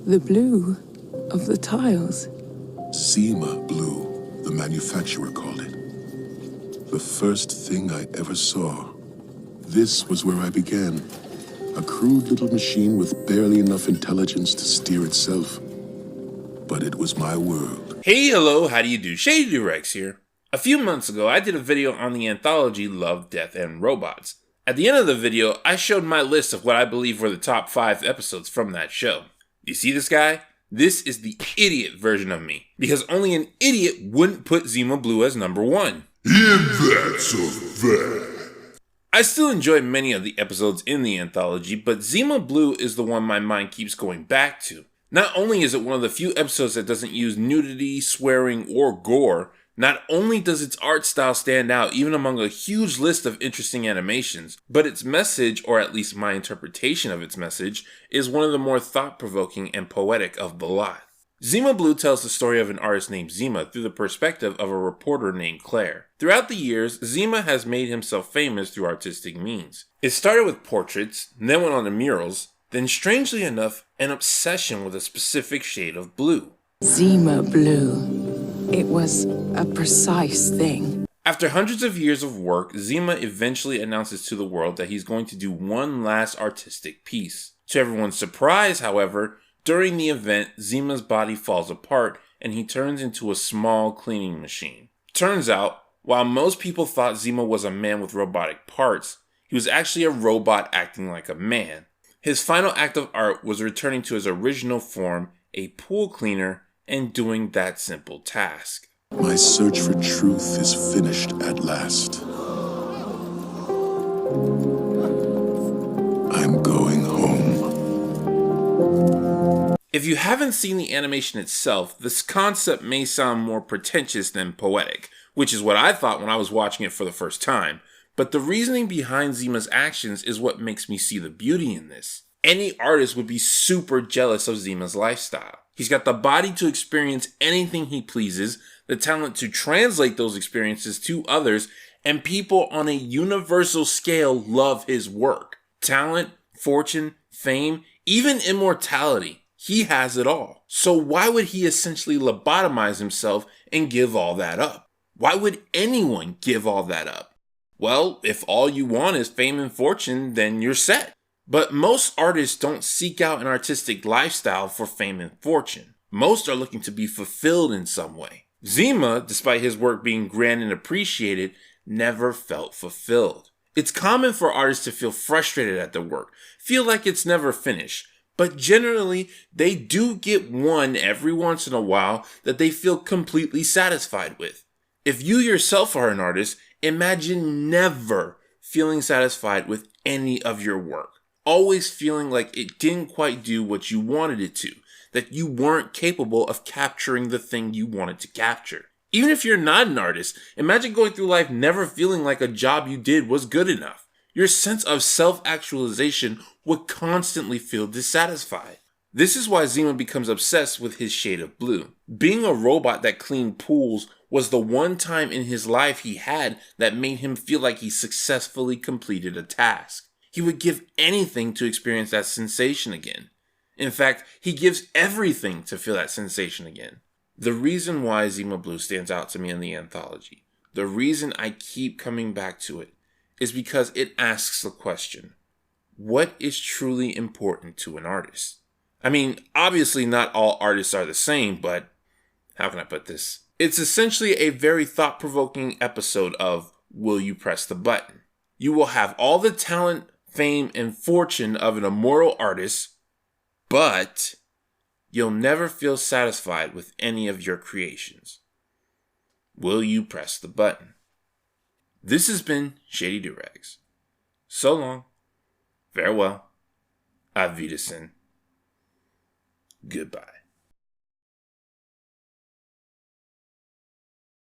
The blue of the tiles. Zima Blue, the manufacturer called it. The first thing I ever saw. This was where I began. A crude little machine with barely enough intelligence to steer itself. But it was my world. Hey, hello, how do you do? Shady Doorags here. A few months ago, I did a video on the anthology Love, Death, and Robots. At the end of the video, I showed my list of what I believe were the top 5 episodes from that show. You see this guy? This is the idiot version of me, because only an idiot wouldn't put Zima Blue as number 1. And that's a fact. I still enjoy many of the episodes in the anthology, but Zima Blue is the one my mind keeps going back to. Not only is it one of the few episodes that doesn't use nudity, swearing, or gore, not only does its art style stand out even among a huge list of interesting animations, but its message, or at least my interpretation of its message, is one of the more thought-provoking and poetic of the lot. Zima Blue tells the story of an artist named Zima through the perspective of a reporter named Claire. Throughout the years, Zima has made himself famous through artistic means. It started with portraits, then went on to murals, then strangely enough, an obsession with a specific shade of blue. Zima Blue. It was a precise thing. After hundreds of years of work, Zima eventually announces to the world that he's going to do one last artistic piece. To everyone's surprise, however, during the event, Zima's body falls apart and he turns into a small cleaning machine. Turns out, while most people thought Zima was a man with robotic parts, he was actually a robot acting like a man. His final act of art was returning to his original form, a pool cleaner, and doing that simple task. My search for truth is finished at last. I'm going home. If you haven't seen the animation itself, this concept may sound more pretentious than poetic, which is what I thought when I was watching it for the first time. But the reasoning behind Zima's actions is what makes me see the beauty in this. Any artist would be super jealous of Zima's lifestyle. He's got the body to experience anything he pleases, the talent to translate those experiences to others, and people on a universal scale love his work. Talent, fortune, fame, even immortality. He has it all. So why would he essentially lobotomize himself and give all that up? Why would anyone give all that up? Well, if all you want is fame and fortune, then you're set. But most artists don't seek out an artistic lifestyle for fame and fortune. Most are looking to be fulfilled in some way. Zima, despite his work being grand and appreciated, never felt fulfilled. It's common for artists to feel frustrated at their work, feel like it's never finished, but generally they do get one every once in a while that they feel completely satisfied with. If you yourself are an artist, imagine never feeling satisfied with any of your work. Always feeling like it didn't quite do what you wanted it to, that you weren't capable of capturing the thing you wanted to capture. Even if you're not an artist, imagine going through life never feeling like a job you did was good enough. Your sense of self-actualization would constantly feel dissatisfied. This is why Zima becomes obsessed with his shade of blue. Being a robot that cleaned pools was the one time in his life he had that made him feel like he successfully completed a task. He would give anything to experience that sensation again. In fact, he gives everything to feel that sensation again. The reason why Zima Blue stands out to me in the anthology, the reason I keep coming back to it, is because it asks the question, what is truly important to an artist? I mean, obviously not all artists are the same, but how can I put this? It's essentially a very thought-provoking episode of Will You Press the Button? You will have all the talent, fame, and fortune of an immortal artist, but you'll never feel satisfied with any of your creations. Will you press the button? This has been Shady Doorags. So long, farewell, auf Wiedersehen, goodbye.